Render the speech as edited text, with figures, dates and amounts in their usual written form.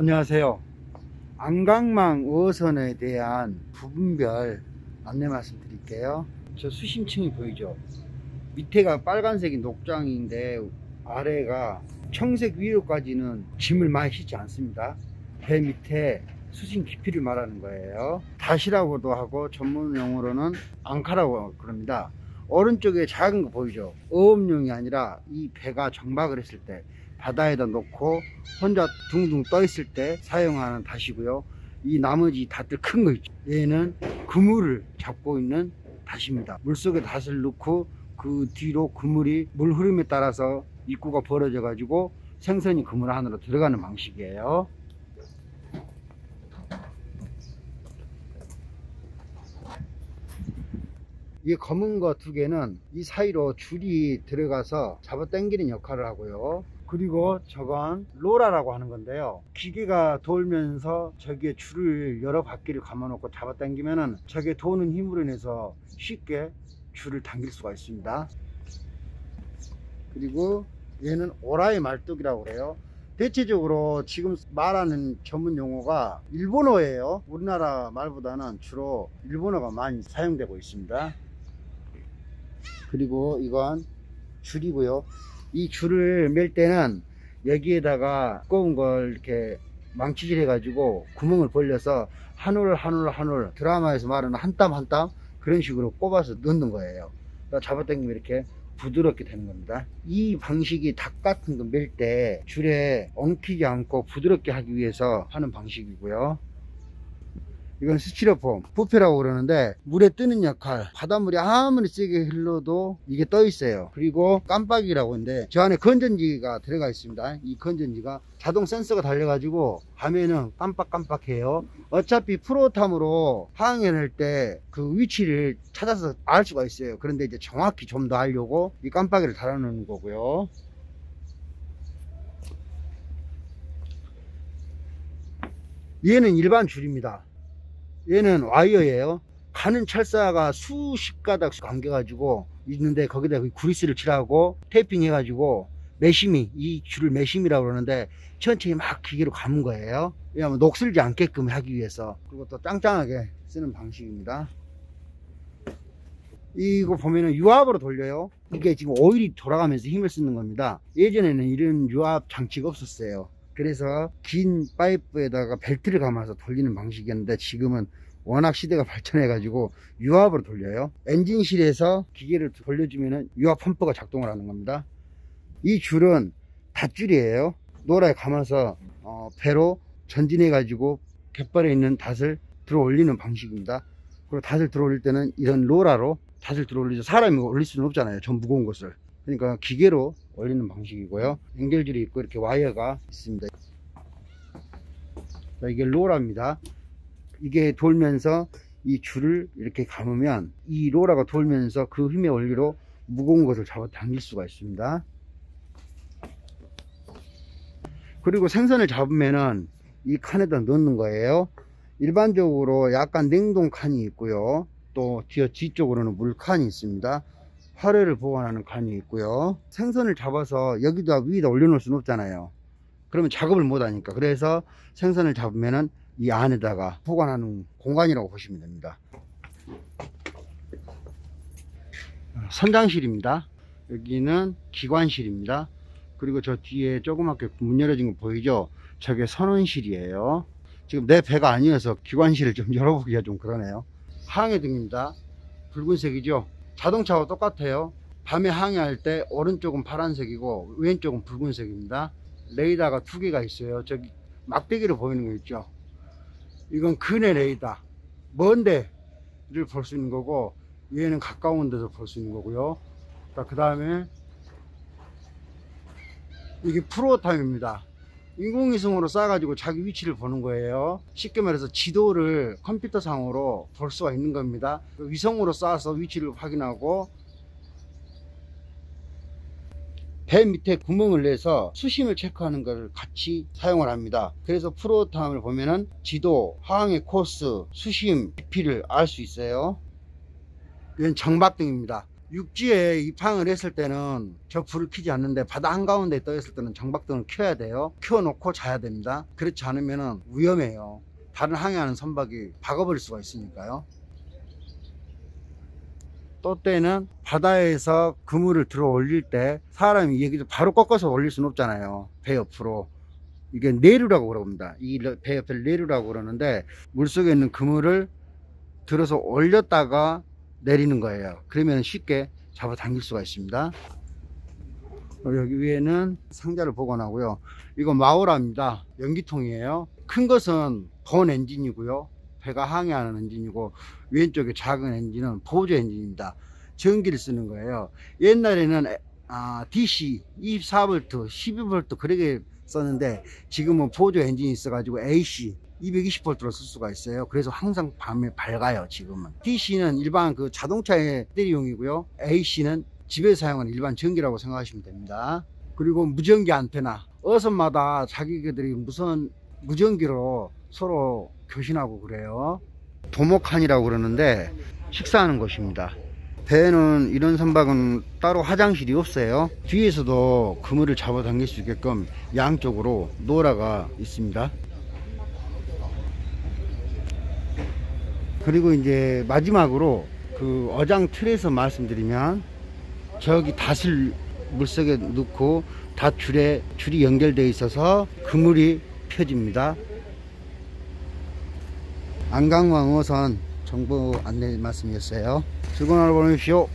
안녕하세요. 안강망 어선에 대한 부분별 안내 말씀드릴게요. 저 수심층이 보이죠? 밑에가 빨간색이 녹장인데 아래가 청색 위로까지는 짐을 많이 싣지 않습니다. 배 밑에 수심 깊이를 말하는 거예요. 다시라고도 하고 전문 용어로는 앙카라고 그럽니다. 오른쪽에 작은 거 보이죠? 어업용이 아니라 이 배가 정박을 했을 때 바다에다 놓고 혼자 둥둥 떠 있을 때 사용하는 닷이고요. 이 나머지 닷들 큰 거 있죠? 얘는 그물을 잡고 있는 닷입니다. 물속에 닷을 넣고 그 뒤로 그물이 물 흐름에 따라서 입구가 벌어져 가지고 생선이 그물 안으로 들어가는 방식이에요. 이 검은 거 두 개는 이 사이로 줄이 들어가서 잡아 당기는 역할을 하고요. 그리고 저건 로라라고 하는 건데요. 기계가 돌면서 저기에 줄을 여러 바퀴를 감아 놓고 잡아 당기면은 저게 도는 힘으로 인해서 쉽게 줄을 당길 수가 있습니다. 그리고 얘는 오라이 말뚝이라고 그래요. 대체적으로 지금 말하는 전문 용어가 일본어예요. 우리나라 말보다는 주로 일본어가 많이 사용되고 있습니다. 그리고 이건 줄이고요. 이 줄을 맬 때는 여기에다가 두꺼운 걸 이렇게 망치질 해가지고 구멍을 벌려서 한 올 한 올 한 올, 드라마에서 말하는 한 땀 한 땀 그런 식으로 꼽아서 넣는 거예요. 잡아당기면 이렇게 부드럽게 되는 겁니다. 이 방식이 닭 같은 거 맬 때 줄에 엉키지 않고 부드럽게 하기 위해서 하는 방식이고요. 이건 스티로폼 부페라고 그러는데 물에 뜨는 역할, 바닷물이 아무리 세게 흘러도 이게 떠 있어요. 그리고 깜빡이라고 하는데 저 안에 건전지가 들어가 있습니다. 이 건전지가 자동 센서가 달려 가지고 밤에는 깜빡깜빡해요. 어차피 프로탐으로 항해할 때 그 위치를 찾아서 알 수가 있어요. 그런데 이제 정확히 좀 더 알려고 이 깜빡이를 달아 놓는 거고요. 얘는 일반 줄입니다. 얘는 와이어예요. 가는 철사가 수십 가닥 감겨가지고 있는데 거기다 그리스를 칠하고 테이핑 해가지고 매심이, 이 줄을 매심이라고 그러는데 천천히 막 기계로 감은 거예요. 왜냐하면 녹슬지 않게끔 하기 위해서. 그리고 또 짱짱하게 쓰는 방식입니다. 이거 보면은 유압으로 돌려요. 이게 지금 오일이 돌아가면서 힘을 쓰는 겁니다. 예전에는 이런 유압 장치가 없었어요. 그래서 긴 파이프에다가 벨트를 감아서 돌리는 방식이었는데 지금은 워낙 시대가 발전해 가지고 유압으로 돌려요. 엔진실에서 기계를 돌려주면은 유압 펌프가 작동을 하는 겁니다. 이 줄은 닷줄이에요. 노라에 감아서 배로 전진해 가지고 갯벌에 있는 닷을 들어 올리는 방식입니다. 그리고 닷을 들어 올릴 때는 이런 로라로 닷을 들어 올리죠. 사람이 올릴 수는 없잖아요, 전 무거운 것을. 그러니까 기계로 올리는 방식이고요. 연결줄이 있고 이렇게 와이어가 있습니다. 이게 로라입니다. 이게 돌면서 이 줄을 이렇게 감으면 이 로라가 돌면서 그 힘의 원리로 무거운 것을 잡아 당길 수가 있습니다. 그리고 생선을 잡으면은 이 칸에다 넣는 거예요. 일반적으로 약간 냉동 칸이 있고요. 또 뒤쪽으로는 물칸이 있습니다. 화로를 보관하는 칸이 있고요. 생선을 잡아서 여기다 위에다 올려놓을 수는 없잖아요. 그러면 작업을 못하니까. 그래서 생선을 잡으면은 이 안에다가 보관하는 공간이라고 보시면 됩니다. 선장실입니다. 여기는 기관실입니다. 그리고 저 뒤에 조그맣게 문 열어진 거 보이죠? 저게 선원실이에요. 지금 내 배가 아니어서 기관실을 좀 열어보기가 좀 그러네요. 항해등입니다. 붉은색이죠? 자동차와 똑같아요. 밤에 항해할 때 오른쪽은 파란색이고 왼쪽은 붉은색입니다. 레이더가 두 개가 있어요. 저기 막대기로 보이는 거 있죠? 이건 근해 레이더, 먼 데를 볼 수 있는 거고, 얘는 가까운 데서 볼 수 있는 거고요. 그 다음에 이게 프로탐입니다. 인공위성으로 쏴가지고 자기 위치를 보는 거예요. 쉽게 말해서 지도를 컴퓨터상으로 볼 수가 있는 겁니다. 위성으로 쏴서 위치를 확인하고 배 밑에 구멍을 내서 수심을 체크하는 것을 같이 사용을 합니다. 그래서 프로탐을 보면은 지도, 항해 코스, 수심, 깊이를 알 수 있어요. 이건 정박등입니다. 육지에 입항을 했을 때는 저 불을 켜지 않는데 바다 한가운데 떠 있을 때는 정박등을 켜야 돼요. 켜놓고 자야 됩니다. 그렇지 않으면 위험해요. 다른 항해하는 선박이 박아버릴 수가 있으니까요. 또 때는 바다에서 그물을 들어 올릴 때 사람이 여기서 바로 꺾어서 올릴 수는 없잖아요. 배 옆으로. 이게 내루라고 그럽니다. 이 배 옆을 내루라고 그러는데 물속에 있는 그물을 들어서 올렸다가 내리는 거예요. 그러면 쉽게 잡아당길 수가 있습니다. 여기 위에는 상자를 보관하고요. 이거 마오라입니다. 연기통이에요. 큰 것은 본 엔진이고요. 배가 항해하는 엔진이고, 왼쪽에 작은 엔진은 보조 엔진입니다. 전기를 쓰는 거예요. 옛날에는 DC 24V, 12V 그렇게 썼는데 지금은 보조 엔진이 있어가지고 AC 220V로 쓸 수가 있어요. 그래서 항상 밤에 밝아요. 지금은 DC는 일반 그 자동차의 배터리용이고요. AC는 집에서 사용하는 일반 전기라고 생각하시면 됩니다. 그리고 무전기 안테나, 어선마다 자기들이 무전기로 서로 교신하고 그래요. 도목칸이라고 그러는데 식사하는 곳입니다. 배는 이런 선박은 따로 화장실이 없어요. 뒤에서도 그물을 잡아당길 수 있게끔 양쪽으로 노라가 있습니다. 그리고 이제 마지막으로 그 어장 틀에서 말씀드리면, 저기 닷을 물속에 넣고 닷 줄이 연결되어 있어서 그물이 펴집니다. 안강왕 어선 정보 안내 말씀이었어요. 즐거운 하루 보내십시오.